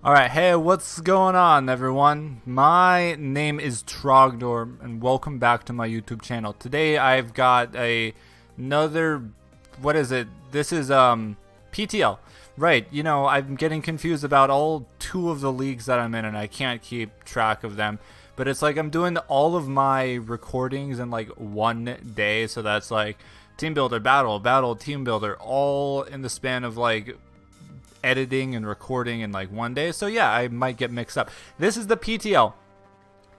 Alright, hey, what's going on, everyone? My name is Trogdor, and welcome back to my YouTube channel. Today, I've got another, what is it? This is, PTL. Right, you know, I'm getting confused about all two of the leagues that I'm in, and I can't keep track of them. But it's like I'm doing all of my recordings in, like, one day, so that's, like, Team Builder, Battle, Team Builder, all in the span of, like, editing and recording in like one day. So yeah, I might get mixed up. This is the PTL.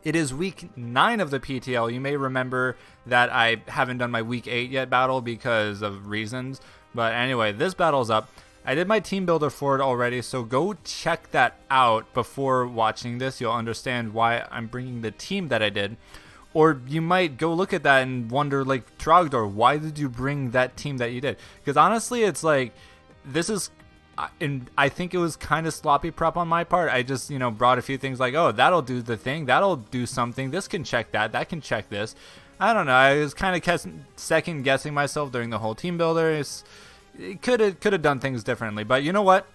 It is week 9 of the PTL. You may remember that I haven't done my week 8 yet battle because of reasons. But anyway, this battle's up. I did my team builder for it already, so go check that out before watching this. You'll understand why I'm bringing the team that I did. Or you might go look at that and wonder, like, Trogdor, why did you bring that team that you did? Because honestly, it's like, this is, and I think it was kind of sloppy prep on my part. I just, you know, brought a few things like, oh, that'll do the thing, that'll do something, this can check that, that can check this. I don't know, I was kind of second guessing myself during the whole team builder. It could have done things differently, but you know what?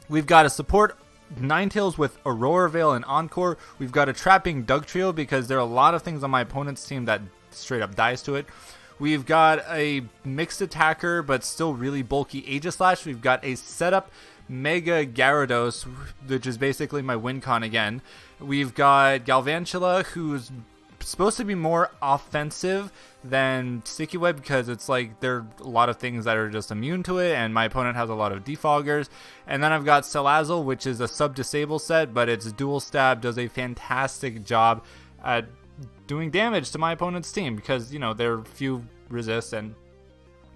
We've got a support Ninetales with Aurora Veil and Encore. We've got a trapping Dugtrio because there are a lot of things on my opponent's team that straight up dies to it. We've got a mixed attacker, but still really bulky Aegislash. We've got a setup Mega Gyarados, which is basically my win con again. We've got Galvantula, who's supposed to be more offensive than Sticky Web because it's like there are a lot of things that are just immune to it, and my opponent has a lot of defoggers. And then I've got Salazzle, which is a sub-disable set, but its dual stab does a fantastic job at doing damage to my opponent's team because, you know, there are few resists. And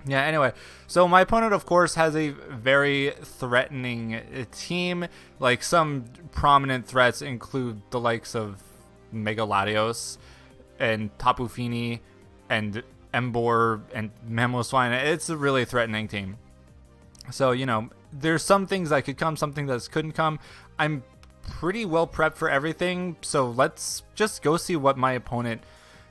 yeah, anyway, so my opponent of course has a very threatening team. Like, some prominent threats include the likes of Mega Latios and Tapu Fini and Emboar and Mamoswine. It's a really threatening team. So, you know, there's some things that could come, some things that couldn't come. I'm pretty well prepped for everything, so let's just go see what my opponent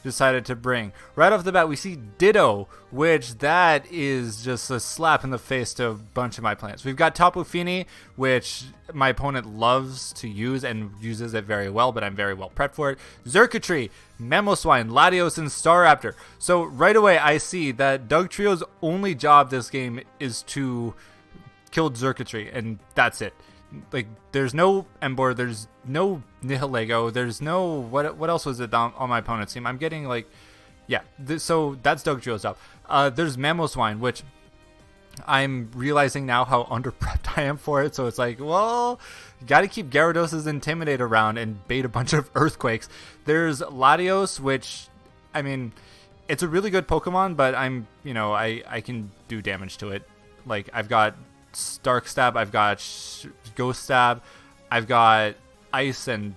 decided to bring. Right off the bat, we see Ditto, which that is just a slap in the face to a bunch of my plans. We've got Tapu Fini, which my opponent loves to use and uses it very well, but I'm very well prepped for it. Xurkitree, Mamoswine, Latios, and Staraptor. So right away, I see that Dugtrio's only job this game is to kill Xurkitree, and that's it. Like, there's no Emboar, there's no Nihilego, there's no, what else was it on my opponent's team? I'm getting, like, yeah, so that's Dugtrio's job. There's Mamoswine, which I'm realizing now how under-prepped I am for it, so it's like, well, you gotta keep Gyarados' Intimidate around and bait a bunch of Earthquakes. There's Latios, which, I mean, it's a really good Pokemon, but I'm, you know, I can do damage to it. Like, I've got Dark Stab, I've got Ghost Stab, I've got Ice and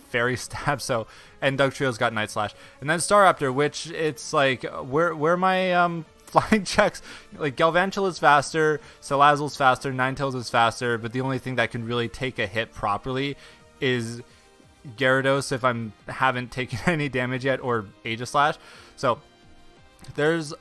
Fairy Stab, so, and Dugtrio's got Night Slash. And then Staraptor, which it's like, where my flying checks, like Galvantula's faster, Salazzle's faster, Ninetales is faster, but the only thing that can really take a hit properly is Gyarados if I haven't taken any damage yet, or Aegislash. So there's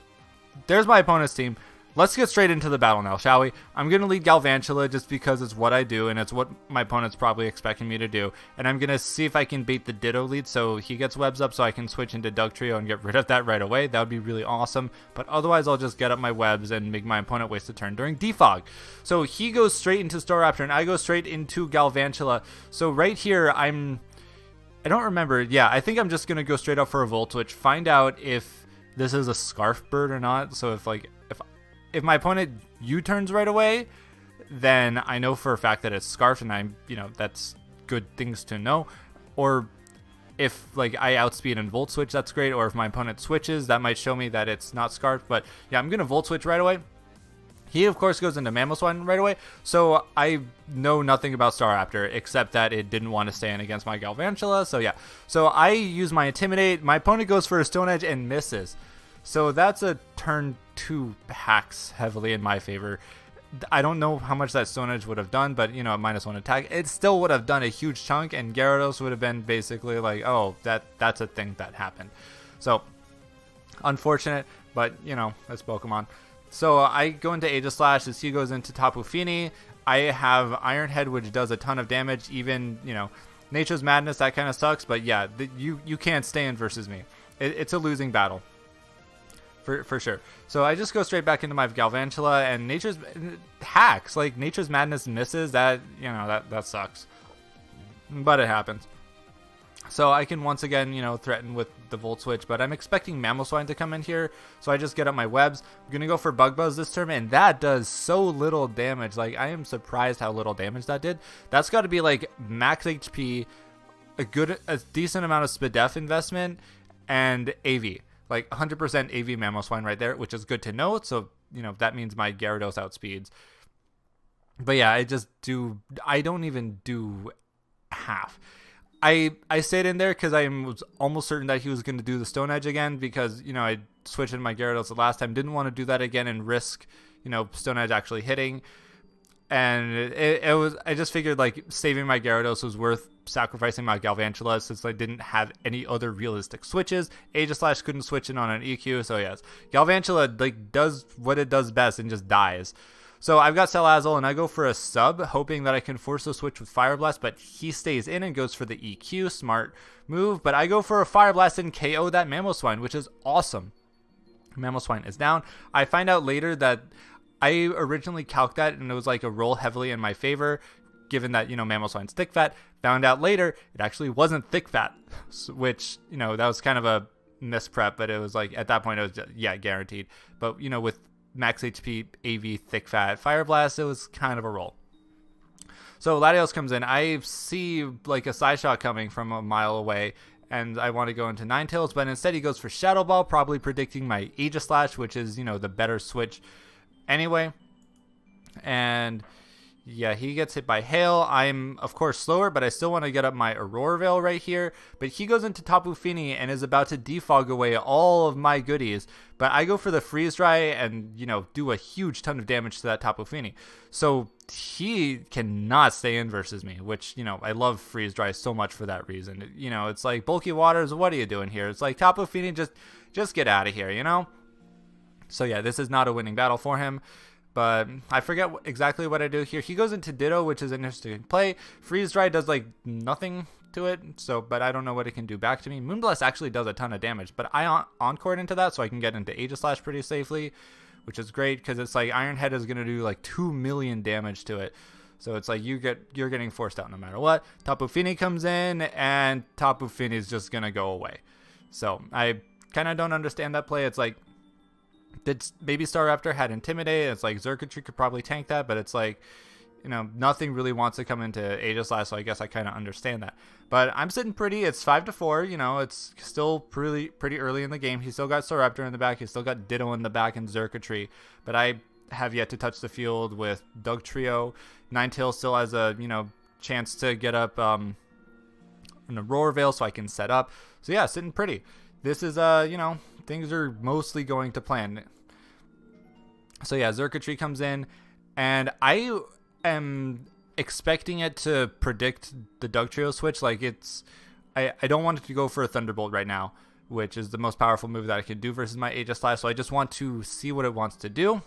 my opponent's team. Let's get straight into the battle now, shall we? I'm going to lead Galvantula just because it's what I do, and it's what my opponent's probably expecting me to do. And I'm going to see if I can bait the Ditto lead so he gets webs up so I can switch into Dugtrio and get rid of that right away. That would be really awesome. But otherwise, I'll just get up my webs and make my opponent waste a turn during defog. So he goes straight into Staraptor, and I go straight into Galvantula. So right here, I don't remember. Yeah, I think I'm just going to go straight up for a Volt Switch, find out if this is a Scarf Bird or not. So if my opponent U-turns right away, then I know for a fact that it's Scarf, and I'm, you know, that's good things to know. Or if, like, I outspeed and Volt Switch, that's great. Or if my opponent switches, that might show me that it's not Scarf. But yeah, I'm going to Volt Switch right away. He, of course, goes into Mamoswine right away. So I know nothing about Staraptor, except that it didn't want to stay in against my Galvantula. So yeah. So I use my Intimidate. My opponent goes for a Stone Edge and misses. So that's a turn 2 hacks heavily in my favor. I don't know how much that Stone Edge would have done, but, you know, at -1 attack, it still would have done a huge chunk, and Gyarados would have been basically like, oh, that's a thing that happened. So, unfortunate, but, you know, that's Pokemon. So I go into Aegislash as he goes into Tapu Fini. I have Iron Head, which does a ton of damage. Even, you know, Nature's Madness, that kind of sucks. But yeah, you can't stay in versus me. It's a losing battle. For sure. So I just go straight back into my Galvantula, and Nature's hacks. Like, Nature's Madness misses. That, you know, that sucks. But it happens. So I can once again, you know, threaten with the Volt Switch, but I'm expecting Mamoswine to come in here, so I just get up my webs. I'm going to go for Bug Buzz this turn, and that does so little damage. Like, I am surprised how little damage that did. That's got to be, like, max HP, a decent amount of Spadef investment, and AV. Like, 100% AV Mamoswine right there, which is good to know, so, you know, that means my Gyarados outspeeds. But yeah, I don't even do half. I stayed in there because I was almost certain that he was going to do the Stone Edge again, because, you know, I switched in my Gyarados the last time. Didn't want to do that again and risk, you know, Stone Edge actually hitting. And it was, I just figured, like, saving my Gyarados was worth sacrificing my Galvantula, since I didn't have any other realistic switches. Aegislash couldn't switch in on an EQ, so yes. Galvantula, like, does what it does best and just dies. So I've got Salazzle, and I go for a sub, hoping that I can force a switch with Fire Blast, but he stays in and goes for the EQ. Smart move, but I go for a Fire Blast and KO that Mamoswine, which is awesome. Mamoswine is down. I find out later that I originally calced that, and it was like a roll heavily in my favor, given that, you know, Mamoswine's thick fat. Found out later it actually wasn't thick fat, which, you know, that was kind of a misprep, but it was like, at that point it was just, yeah, guaranteed. But, you know, with max HP, AV, thick fat, Fire Blast, it was kind of a roll. So Latios comes in. I see like a side shot coming from a mile away, and I want to go into Ninetales, but instead he goes for Shadow Ball, probably predicting my Aegislash, which is, you know, the better switch anyway. And yeah, he gets hit by Hail. I'm, of course, slower, but I still want to get up my Aurora Veil right here. But he goes into Tapu Fini and is about to defog away all of my goodies. But I go for the Freeze Dry and, you know, do a huge ton of damage to that Tapu Fini. So he cannot stay in versus me, which, you know, I love Freeze Dry so much for that reason. You know, it's like, Bulky Waters, what are you doing here? It's like, Tapu Fini, just get out of here, you know? So yeah, this is not a winning battle for him. But I forget exactly what I do here. He goes into Ditto, which is an interesting play. Freeze Dry does like nothing to it, so, but I don't know what it can do back to me. Moonblast actually does a ton of damage, but I Encored into that, so I can get into Aegislash pretty safely, which is great, because it's like Iron Head is going to do like 2 million damage to it. So it's like you're getting forced out no matter what. Tapu Fini comes in, and Tapu Fini is just going to go away. So I kind of don't understand that play. It's like, did Baby Staraptor had Intimidate? It's like Xurkitree could probably tank that, but it's like, you know, nothing really wants to come into Aegislash, so I guess I kind of understand that. But I'm sitting pretty. It's 5-4. You know, it's still pretty early in the game. He's still got Staraptor in the back. He's still got Ditto in the back and Xurkitree. But I have yet to touch the field with Dugtrio. Ninetales still has a, you know, chance to get up an Aurora Veil, so I can set up. So yeah, sitting pretty. This is, you know, things are mostly going to plan. So yeah, Xurkitree comes in, and I am expecting it to predict the Dugtrio switch. Like, it's, I don't want it to go for a Thunderbolt right now, which is the most powerful move that I can do versus my Aegislash. So I just want to see what it wants to do.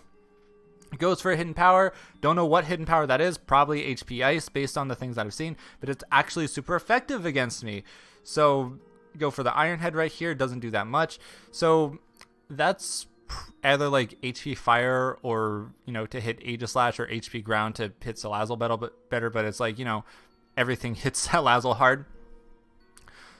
It goes for a Hidden Power. Don't know what Hidden Power that is. Probably HP Ice based on the things that I've seen, but it's actually super effective against me. So go for the Iron Head right here. Doesn't do that much. So that's either like HP Fire or, you know, to hit Aegislash, or HP Ground to hit Salazzle better, but it's like, you know, everything hits Salazzle hard.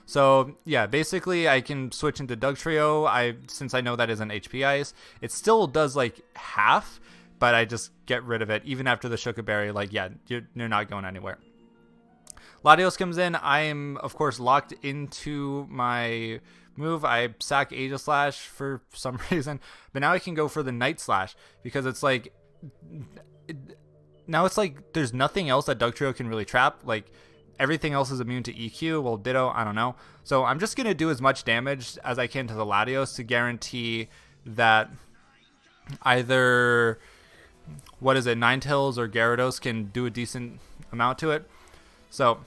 So yeah, basically I can switch into Dugtrio. Since I know that is an HP Ice, it still does like half, but I just get rid of it even after the Shuka Berry. Like, yeah, you're not going anywhere. Latios comes in. I am, of course, locked into my move. I sack Aegislash for some reason, but now I can go for the Night Slash, because it's like, now it's like there's nothing else that Dugtrio can really trap. Like, everything else is immune to EQ. Well, Ditto, I don't know. So I'm just going to do as much damage as I can to the Latios to guarantee that either, what is it, Ninetales or Gyarados can do a decent amount to it. So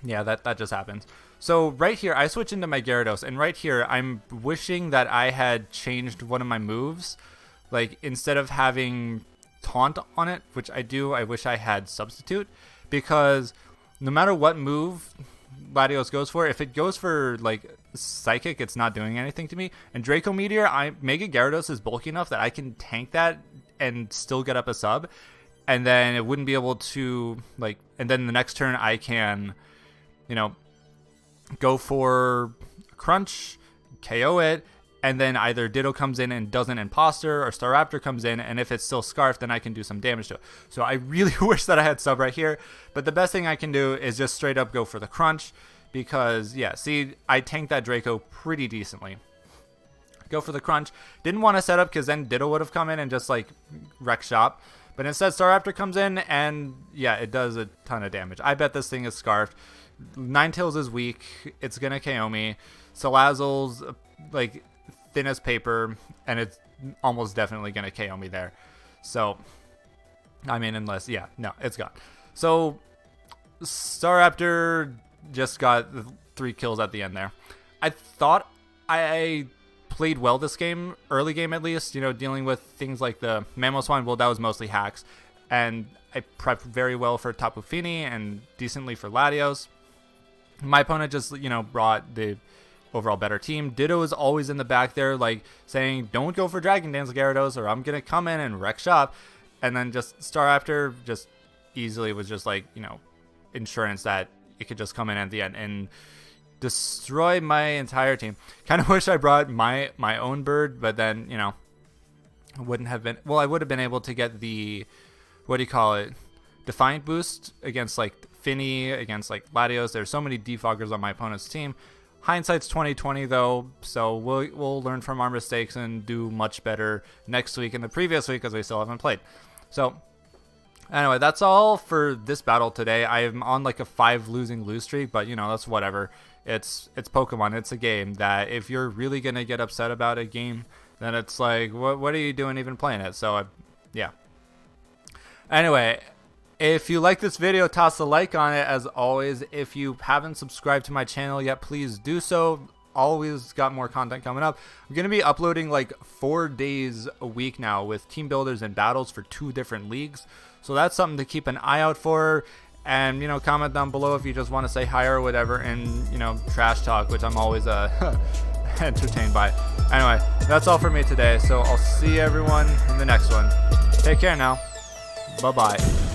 yeah, that just happens. So right here, I switch into my Gyarados, and right here, I'm wishing that I had changed one of my moves like instead of having taunt on it, which I do, I wish I had substitute, because no matter what move Latios goes for, if it goes for like psychic, it's not doing anything to me. And Draco Meteor, Mega Gyarados is bulky enough that I can tank that and still get up a sub, and then it wouldn't be able to like, and then the next turn I can, you know, go for Crunch, KO it, and then either Ditto comes in and does an Imposter, or Staraptor comes in, and if it's still Scarf, then I can do some damage to it. So I really wish that I had sub right here, but the best thing I can do is just straight up go for the Crunch, because, yeah, see, I tanked that Draco pretty decently. Go for the Crunch. Didn't want to set up, because then Ditto would have come in and just, like, wreck shop. But instead, Staraptor comes in, and, yeah, it does a ton of damage. I bet this thing is Scarfed. Ninetales is weak. It's going to KO me. Salazzle's, like, thin as paper, and it's almost definitely going to KO me there. So, I mean, unless, yeah, no, it's gone. So, Staraptor just got 3 kills at the end there. I thought I played well this game, early game at least, you know, dealing with things like the Mamoswine. Well, that was mostly hacks, and I prepped very well for Tapu Fini and decently for Latios. My opponent just, you know, brought the overall better team. Ditto is always in the back there, like saying, don't go for Dragon Dance Gyarados, or I'm gonna come in and wreck shop. And then just Staraptor just easily was just like, you know, insurance that it could just come in at the end and destroy my entire team. Kind of wish I brought my own bird, but then, you know, wouldn't have been, well, I would have been able to get the, what do you call it, Defiant boost against like Finny, against like Latios. There's so many defoggers on my opponent's team. Hindsight's 2020 though, so we'll learn from our mistakes and do much better next week and the previous week, because we still haven't played. So anyway, that's all for this battle today. I am on like a 5 lose streak, but you know, that's whatever. It's Pokemon. It's a game that if you're really gonna get upset about a game, then it's like, what are you doing even playing it? So yeah. Anyway, if you like this video, toss a like on it as always. If you haven't subscribed to my channel yet, please do so. Always got more content coming up. I'm going to be uploading like 4 days a week now with team builders and battles for 2 different leagues. So that's something to keep an eye out for. And, you know, comment down below if you just want to say hi or whatever, and, you know, trash talk, which I'm always entertained by. Anyway, that's all for me today. So I'll see everyone in the next one. Take care now. Bye-bye.